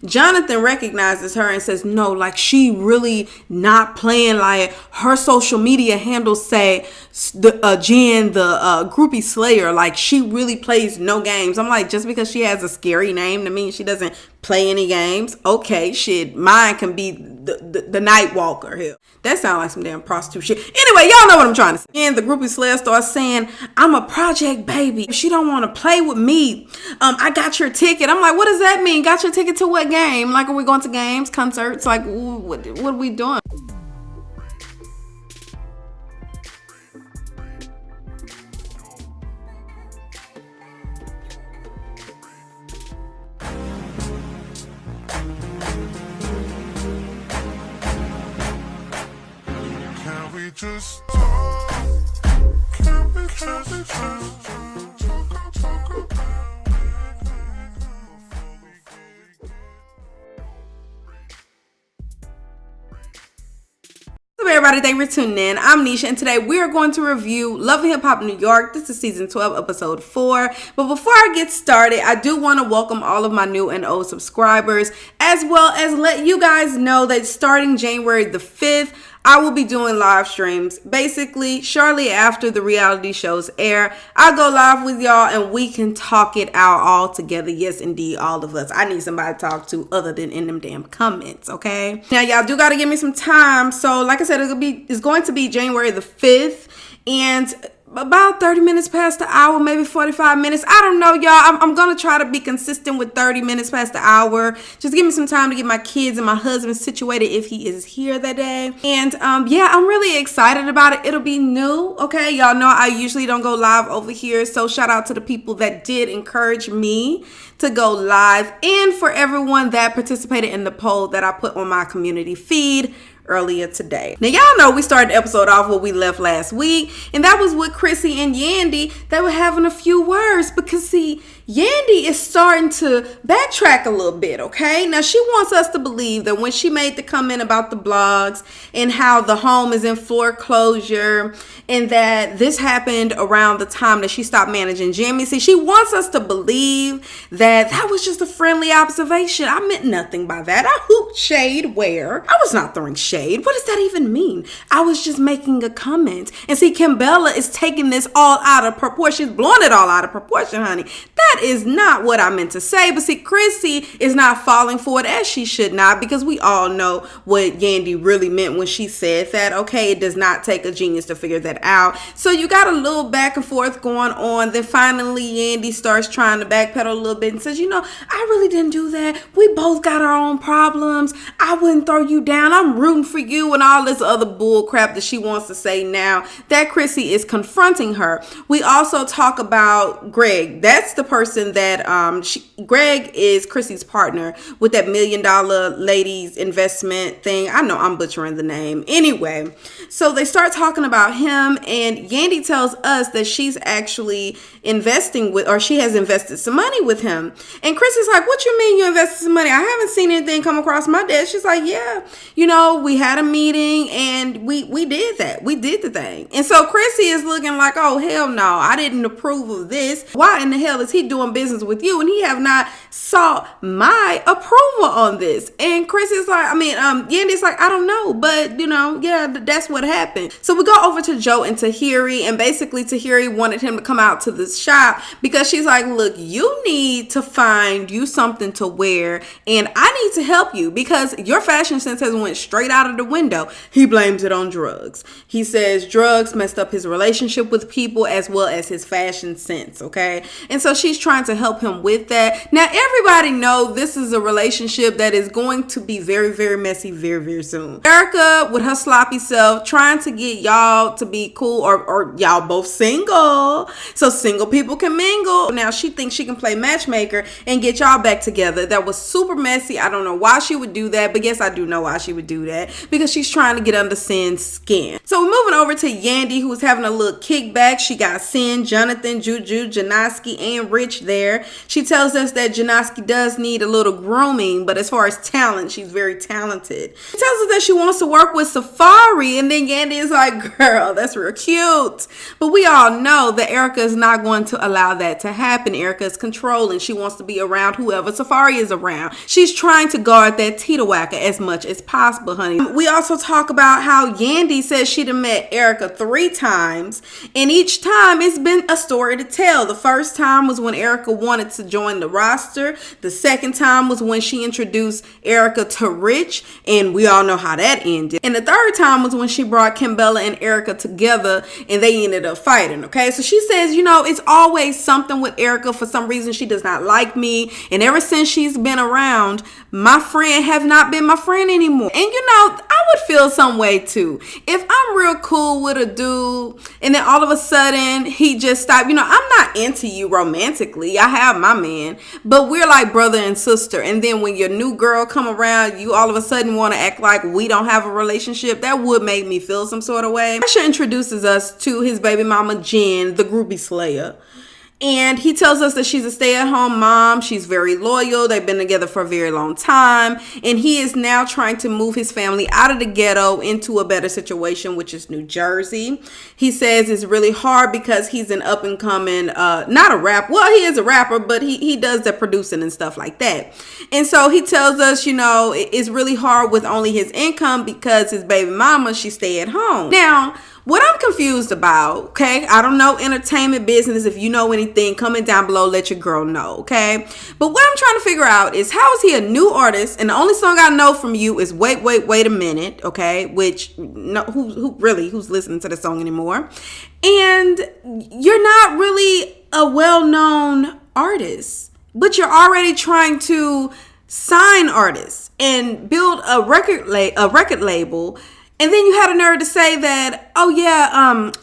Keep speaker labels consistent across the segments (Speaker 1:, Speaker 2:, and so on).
Speaker 1: Jonathan recognizes her and says, no, like she really not playing. Like her social media handles say Jen, the groupie slayer, like she really plays no games. I'm like, just because she has a scary name to mean she doesn't play any games? Okay, shit, mine can be the night walker here. That sounds like some damn prostitute shit. Anyway, y'all know what I'm trying to say. And the groupie slayer starts saying, I'm a project baby. She don't want to play with me. I got your ticket. I'm like, what does that mean? Got your ticket to what game? Like, are we going to games, concerts? Like, what are we doing?
Speaker 2: Just talk. Can we just talk about
Speaker 1: What's up, everybody? Thank you for tuning in. I'm Nisha, and today we are going to review Love and Hip Hop New York. This is season 12, episode 4. But before I get started, I do want to welcome all of my new and old subscribers, as well as let you guys know that starting January the 5th, I will be doing live streams. Basically, shortly after the reality shows air, I'll go live with y'all and we can talk it out all together. Yes, indeed, all of us. I need somebody to talk to other than in them damn comments, okay? Now, y'all do got to give me some time. So, like I said, it's going to be January the 5th. And about 30 minutes past the hour, maybe 45 minutes. I don't know, y'all. I'm going to try to be consistent with 30 minutes past the hour. Just give me some time to get my kids and my husband situated if he is here that day. And yeah, I'm really excited about it. It'll be new, okay? Y'all know I usually don't go live over here. So shout out to the people that did encourage me to go live, and for everyone that participated in the poll that I put on my community feed earlier today. Now, y'all know we started the episode off where we left last week, and that was with Chrissy and Yandy. They were having a few words because, see, Yandy is starting to backtrack a little bit, okay? Now, she wants us to believe that when she made the comment about the blogs and how the home is in foreclosure and that this happened around the time that she stopped managing Jimmy, see, she wants us to believe that that was just a friendly observation. I meant nothing by that. I hooped shade where? I was not throwing shade. What does that even mean? I was just making a comment. And see, Kimbella is taking this all out of proportion. She's blowing it all out of proportion, honey. That is not what I meant to say. But see, Chrissy is not falling for it, as she should not, because we all know what Yandy really meant when she said that. Okay, it does not take a genius to figure that out. So you got a little back and forth going on. Then finally, Yandy starts trying to backpedal a little bit and says, you know, I really didn't do that. We both got our own problems. I wouldn't throw you down. I'm rooting for you, and all this other bull crap that she wants to say now that Chrissy is confronting her. We also talk about Greg. That's the person that Greg is Chrissy's partner with that $1 million ladies investment thing. I know I'm butchering the name. Anyway, so they start talking about him, and Yandy tells us that she's actually investing with, or she has invested some money with him. And Chrissy's like, what you mean you invested some money? I haven't seen anything come across my desk. She's like, yeah, you know, we had a meeting and we did that. We did the thing. And so Chrissy is looking like, oh, hell no, I didn't approve of this. Why in the hell is he doing business with you? And he have not sought my approval on this. And Chrissy's like, Yandy's like, I don't know, but you know, yeah, that's what happened. So we go over to Joe and Tahiri, and basically Tahiri wanted him to come out to the shop because she's like, look, you need to find you something to wear, and I need to help you because your fashion sense has went straight out of the window. He blames it on drugs. He says drugs messed up his relationship with people as well as his fashion sense, okay? And so she's trying to help him with that. Now, everybody know this is a relationship that is going to be very, very messy very, very soon. Erica, with her sloppy self, trying to get y'all to be cool, or y'all both single, so single people can mingle. Now, she thinks she can play matchmaker and get y'all back together. That was super messy. I don't know why she would do that, but yes, I do know why she would do that, because she's trying to get under Sin's skin. So we're moving over to Yandy, who's having a little kickback. She got Sin, Jonathan, Juju, Janoski, and Rich rich there. She tells us that Janoski does need a little grooming, but as far as talent, she's very talented. She tells us that she wants to work with Safari, and then Yandy is like, girl, that's real cute. But we all know that Erica is not going to allow that to happen. Erica is controlling. She wants to be around whoever Safari is around. She's trying to guard that Tita-Whacker as much as possible, honey. We also talk about how Yandy says she'd have met Erica 3 times, and each time it's been a story to tell. The first time was when Erica wanted to join the roster. The second time was when she introduced Erica to Rich, and we all know how that ended. And the third time was when she brought Kimbella and Erica together, and they ended up fighting, okay? So she says, you know, it's always something with Erica. For some reason, she does not like me, and ever since she's been around, my friend have not been my friend anymore. And you know, I would feel some way too. If I'm real cool with a dude, and then all of a sudden, he just stopped. You know, I'm not into you romantically. I have my man, but we're like brother and sister. And then when your new girl come around, you all of a sudden want to act like we don't have a relationship. That would make me feel some sort of way. Asha introduces us to his baby mama, Jen, the groupie slayer. And he tells us that she's a stay-at-home mom. She's very loyal. They've been together for a very long time. And he is now trying to move his family out of the ghetto into a better situation, which is New Jersey. He says it's really hard because he's an up-and-coming, not a rapper. Well, he is a rapper, but he does the producing and stuff like that. And so he tells us, you know, it's really hard with only his income because his baby mama, she stay at home. Now, what I'm confused about, okay, I don't know entertainment business. If you know anything, comment down below, let your girl know, okay? But what I'm trying to figure out is, how is he a new artist? And the only song I know from you is Wait, Wait a Minute, okay? Which, no, who's listening to the song anymore? And you're not really a well-known artist, but you're already trying to sign artists and build a record label. And then you had a nerve to say that, oh yeah,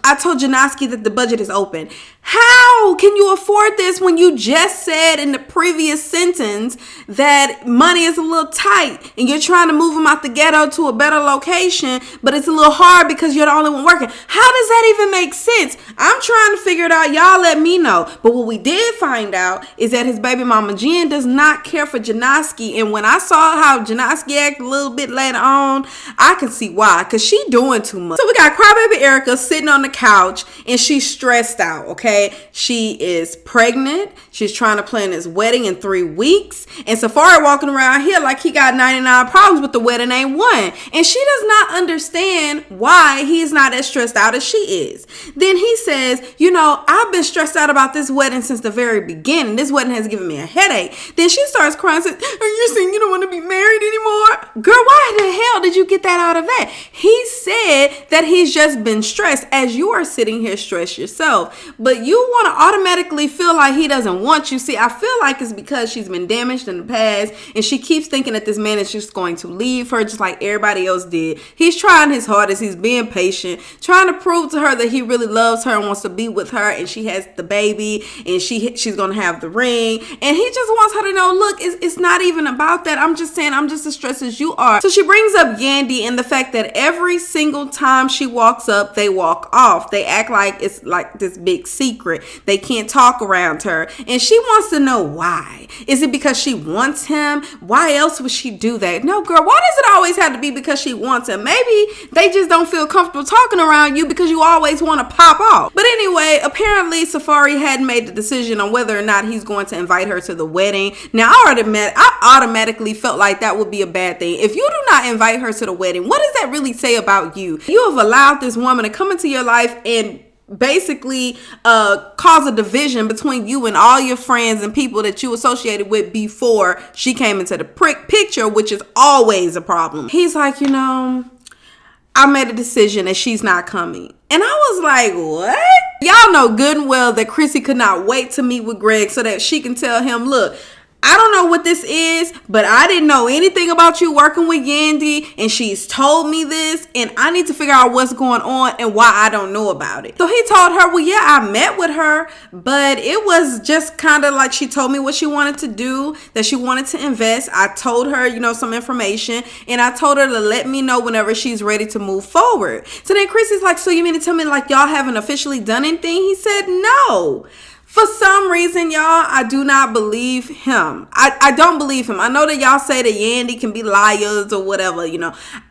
Speaker 1: I told Janoski that the budget is open. How can you afford this when you just said in the previous sentence that money is a little tight and you're trying to move them out the ghetto to a better location, but it's a little hard because you're the only one working? How does that even make sense? I'm trying to figure it out. Y'all let me know. But what we did find out is that his baby mama Jen does not care for Janoski. And when I saw how Janoski acted a little bit later on, I can see why, because she doing too much. So we got crybaby Erica sitting on the couch and she's stressed out, okay? She is pregnant. She's trying to plan his wedding in 3 weeks. And Safari walking around here like he got 99 problems, but the wedding ain't one. And she does not understand why he's not as stressed out as she is. Then he says, you know, I've been stressed out about this wedding since the very beginning. This wedding has given me a headache. Then she starts crying and says, are you saying you don't want to be married anymore? Girl, why the hell did you get that out of that? He said that he's just been stressed, as you are sitting here stressed yourself. But you want to automatically feel like he doesn't want you. See, I feel like it's because she's been damaged in the past and she keeps thinking that this man is just going to leave her just like everybody else did. He's trying his hardest. He's being patient, trying to prove to her that he really loves her and wants to be with her, and she has the baby and she's going to have the ring, and he just wants her to know, look, it's not even about that. I'm just saying I'm just as stressed as you are. So she brings up Yandy and the fact that every single time she walks up, they walk off. They act like it's like this big secret. They can't talk around her, and she wants to know why. Is it because she wants him? Why else would she do that? No, girl, why does it always have to be because she wants him? Maybe they just don't feel comfortable talking around you because you always want to pop off. But anyway, apparently Safari hadn't made the decision on whether or not he's going to invite her to the wedding. Now, I automatically felt like that would be a bad thing. If you do not invite her to the wedding, what does that really say about you? You have allowed this woman to come into your life and basically cause a division between you and all your friends and people that you associated with before she came into the picture, which is always a problem. He's like, you know, I made a decision that she's not coming. And I was like, what? Y'all know good and well that Chrissy could not wait to meet with Greg so that she can tell him, look, I don't know what this is, but I didn't know anything about you working with Yandy, and she's told me this, and I need to figure out what's going on and why I don't know about it. So he told her, well, yeah, I met with her, but it was just kind of like she told me what she wanted to do, that she wanted to invest. I told her, you know, some information, and I told her to let me know whenever she's ready to move forward. So then Chrissy's like, so you mean to tell me like y'all haven't officially done anything? He said, no. For some reason, y'all, I do not believe him. I don't believe him. I know that y'all say that Yandy can be liars or whatever,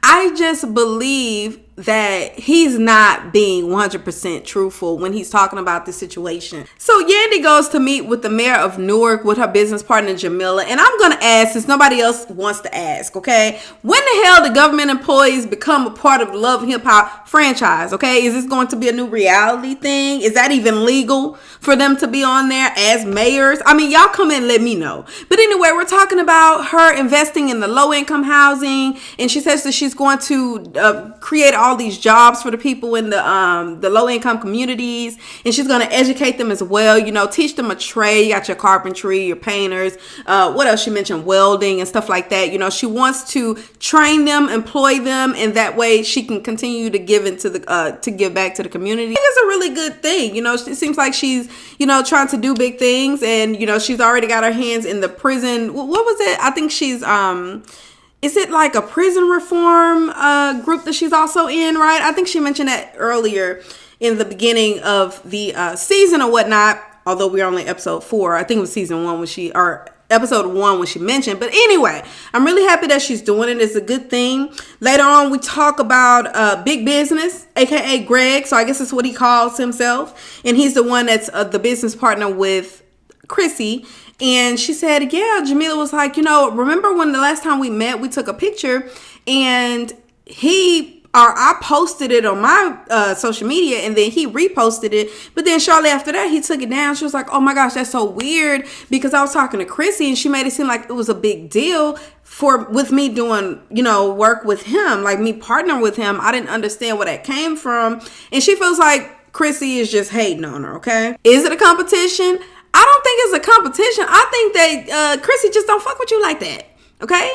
Speaker 1: I just believe that he's not being 100% truthful when he's talking about this situation. So Yandy goes to meet with the mayor of Newark with her business partner Jamila, and I'm going to ask, since nobody else wants to ask, okay, when the hell do government employees become a part of the Love and Hip Hop franchise, okay? Is this going to be a new reality thing? Is that even legal for them to be on there as mayors? I mean, y'all come in and let me know. But anyway, we're talking about her investing in the low-income housing, and she says that she's going to create all these jobs for the people in the low-income communities, and she's going to educate them as well, teach them a trade. You got your carpentry, your painters, what else she mentioned, welding and stuff like that. She wants to train them, employ them, and that way she can continue to give to give back to the community. I think it's a really good thing. It seems like she's trying to do big things, and she's already got her hands in the prison. What was it? I think she's is it like a prison reform group that she's also in, right? I think she mentioned that earlier in the beginning of the season or whatnot, although we're only episode 4. I think it was season 1 episode 1 when she mentioned. But anyway, I'm really happy that she's doing it. It's a good thing. Later on, we talk about Big Bizness, aka Greg. So I guess that's what he calls himself. And he's the one that's the business partner with Chrissy. And she said, yeah, Jamila was like, remember when the last time we met, we took a picture and I posted it on my social media, and then he reposted it. But then shortly after that, he took it down. She was like, oh my gosh, that's so weird, because I was talking to Chrissy and she made it seem like it was a big deal with me doing, work with him, like me partnering with him. I didn't understand where that came from. And she feels like Chrissy is just hating on her, okay? Is it a competition? I don't think it's a competition. I think that Chrissy just don't fuck with you like that, okay?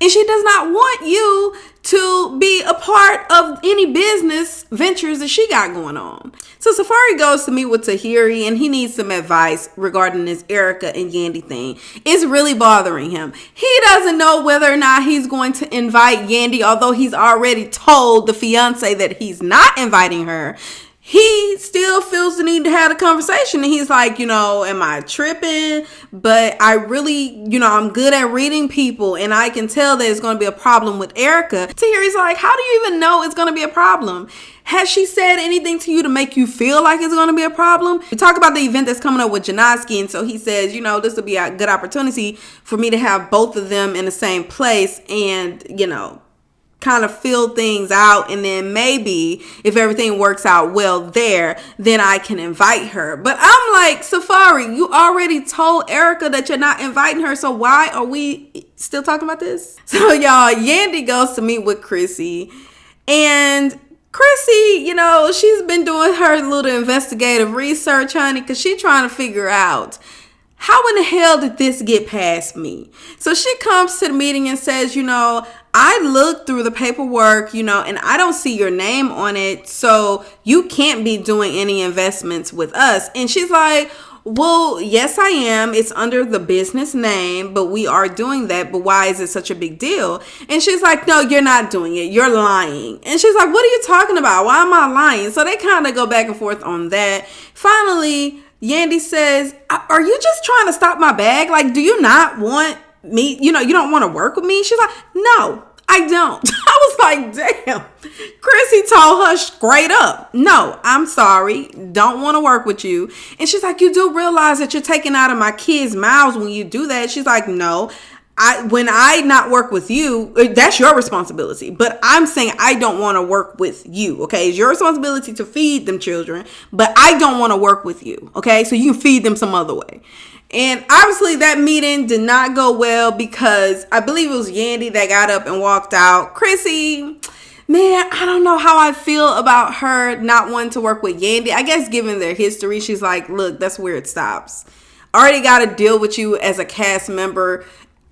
Speaker 1: And she does not want you to be a part of any business ventures that she got going on. So Safari goes to meet with Tahiri, and he needs some advice regarding this Erica and Yandy thing. It's really bothering him. He doesn't know whether or not he's going to invite Yandy, although he's already told the fiance that he's not inviting her. He still feels the need to have a conversation, and he's like, am I tripping? But I really, I'm good at reading people, and I can tell that it's going to be a problem with Erica. Tahiri's like, how do you even know it's going to be a problem? Has she said anything to you to make you feel like it's going to be a problem? We talk about the event that's coming up with Janoski, and so he says, this will be a good opportunity for me to have both of them in the same place and, kind of fill things out, and then maybe if everything works out well there, then I can invite her. But I'm like, Safari, you already told Erica that you're not inviting her, so why are we still talking about this? So y'all, Yandy goes to meet with Chrissy, and Chrissy, she's been doing her little investigative research, honey, because she's trying to figure out, how in the hell did this get past me? So she comes to the meeting and says, I looked through the paperwork, and I don't see your name on it. So you can't be doing any investments with us. And she's like, well, yes, I am. It's under the business name, but we are doing that. But why is it such a big deal? And she's like, no, you're not doing it. You're lying. And she's like, what are you talking about? Why am I lying? So they kind of go back and forth on that. Finally, Yandy says, are you just trying to stop my bag? Like, do you not want me? You don't want to work with me? She's like, no, I don't. I was like, damn. Chrissy told her straight up, no, I'm sorry. Don't want to work with you. And she's like, you do realize that you're taking out of my kids' mouths when you do that? She's like, no. When I not work with you, that's your responsibility. But I'm saying I don't want to work with you, okay? It's your responsibility to feed them children, but I don't want to work with you, okay? So you can feed them some other way. And obviously that meeting did not go well, because I believe it was Yandy that got up and walked out. Chrissy, man, I don't know how I feel about her not wanting to work with Yandy. I guess given their history, she's like, look, that's where it stops. Already got to deal with you as a cast member.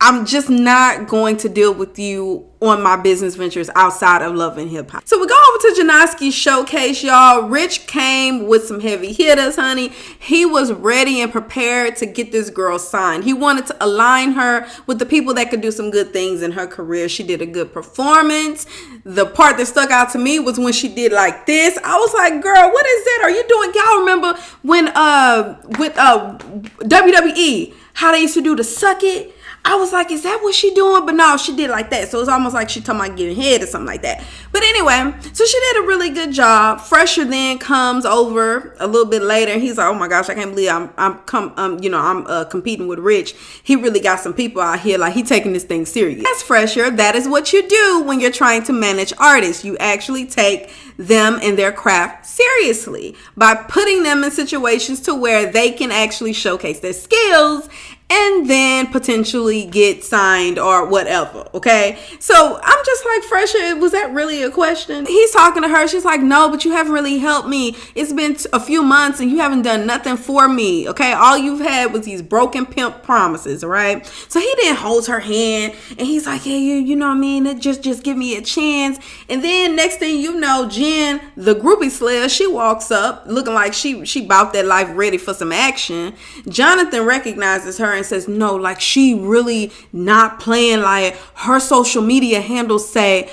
Speaker 1: I'm just not going to deal with you on my business ventures outside of Love and Hip Hop. So we go over to Janoski's showcase, y'all. Rich came with some heavy hitters, honey. He was ready and prepared to get this girl signed. He wanted to align her with the people that could do some good things in her career. She did a good performance. The part that stuck out to me was when she did like this. I was like, girl, what is that? Are you doing? Y'all remember when with WWE, how they used to do the suck it? I was like, is that what she doing? But no, she did like that. So it's almost like she talking about giving head or something like that. But anyway, so she did a really good job. Fresher then comes over a little bit later, and he's like, oh my gosh, I can't believe I'm competing with Rich. He really got some people out here, like he taking this thing serious. That's Fresher. That is what you do when you're trying to manage artists. You actually take them and their craft seriously by putting them in situations to where they can actually showcase their skills and then potentially get signed or whatever, okay? So I'm just like, Fresher, was that really a question? He's talking to her. She's like, no, but you haven't really helped me. It's been a few months and you haven't done nothing for me, okay? All you've had was these broken pimp promises, right? So he then holds her hand and he's like, yeah, you know what I mean? Just give me a chance. And then next thing you know, Jen, the groupie slayer, she walks up looking like she bout that life, ready for some action. Jonathan recognizes her and says, no, like she really not playing. Like her social media handles say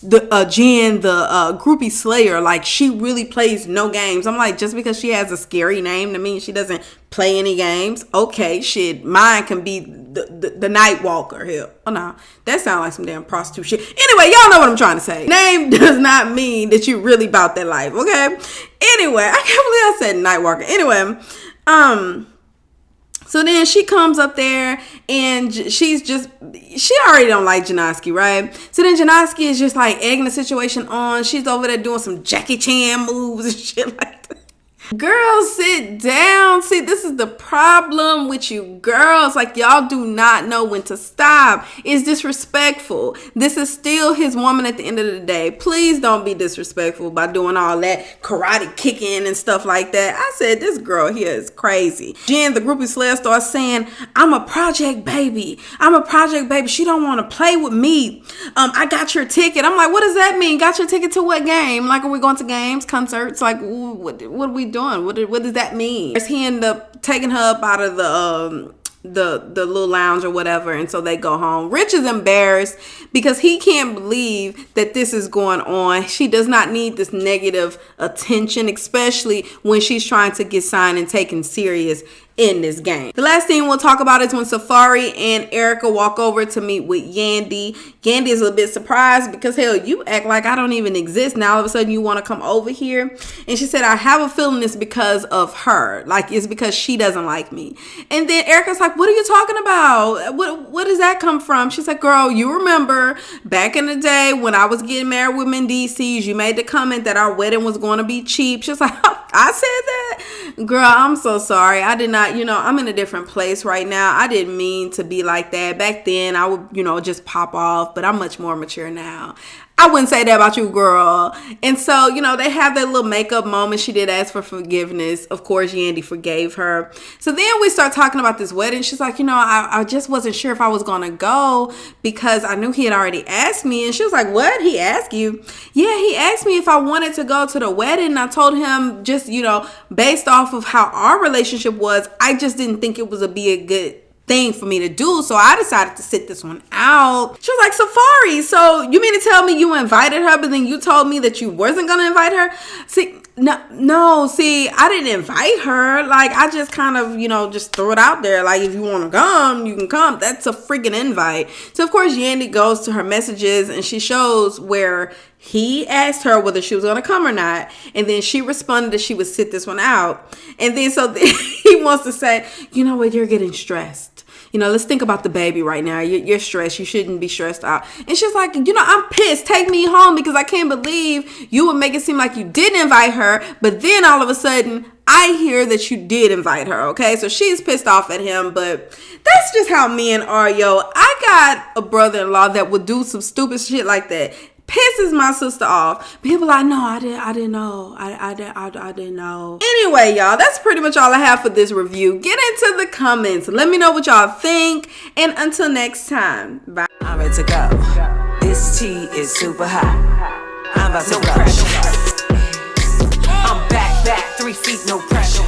Speaker 1: Jen, the groupie slayer, like she really plays no games. I'm like, just because she has a scary name to mean she doesn't play any games? Okay, shit, mine can be the night walker here. Oh no, that sounds like some damn prostitute shit. Anyway, y'all know what I'm trying to say. Name does not mean that you really about that life, okay? Anyway, I can't believe I said night walker. Anyway, so then she comes up there and she already don't like Janoski, right? So then Janoski is just like egging the situation on. She's over there doing some Jackie Chan moves and shit like that. Girls, sit down. See, this is the problem with you girls. Like, y'all do not know when to stop. It's disrespectful. This is still his woman at the end of the day. Please don't be disrespectful by doing all that karate kicking and stuff like that. I said, this girl here is crazy. Jen, the groupie slayer, starts saying, I'm a project baby. I'm a project baby. She don't want to play with me. I got your ticket. I'm like, what does that mean? Got your ticket to what game? Like, are we going to games, concerts? Like, what are we doing? What does that mean? He ended up taking her up out of the little lounge or whatever, and so they go home. Rich is embarrassed because he can't believe that this is going on. She does not need this negative attention, especially when she's trying to get signed and taken serious in this game. The last thing we'll talk about is when Safari and Erica walk over to meet with Yandy. Yandy is a bit surprised because, hell, you act like I don't even exist. Now all of a sudden you want to come over here. And she said, I have a feeling it's because of her. Like, it's because she doesn't like me. And then Erica's like, what are you talking about? What does that come from? She's like, girl, you remember back in the day when I was getting married with Mendices, you made the comment that our wedding was going to be cheap. She's like, I said that? Girl, I'm so sorry. I did not, I'm in a different place right now. I didn't mean to be like that. Back then, I would, just pop off, but I'm much more mature now. I wouldn't say that about you, girl. And so, they have that little makeup moment. She did ask for forgiveness. Of course, Yandy forgave her. So then we start talking about this wedding. She's like, I just wasn't sure if I was going to go because I knew he had already asked me. And she was like, what? He asked you? Yeah, he asked me if I wanted to go to the wedding. And I told him just, based off of how our relationship was, I just didn't think it was be a good thing for me to do, so I decided to sit this one out. She was like, Safari, so you mean to tell me you invited her, but then you told me that you wasn't gonna invite her? See, no, see, I didn't invite her. Like, I just kind of, just threw it out there. Like, if you want to come, you can come. That's a freaking invite. So, of course, Yandy goes to her messages and she shows where he asked her whether she was going to come or not. And then she responded that she would sit this one out. And then so he wants to say, you know what, you're getting stressed. Let's think about the baby right now. You're stressed. You shouldn't be stressed out. And she's like, I'm pissed. Take me home because I can't believe you would make it seem like you didn't invite her. But then all of a sudden, I hear that you did invite her. Okay, so she's pissed off at him. But that's just how men are, yo. I got a brother-in-law that would do some stupid shit like that. pisses my sister off. People like, no, I didn't know. I didn't know. Anyway, y'all, that's pretty much all I have for this review. Get into the comments. Let me know what y'all think. And until next time, bye.
Speaker 3: I'm ready to go. This tea is super hot. I'm about to rush. I'm back, 3 feet, no pressure.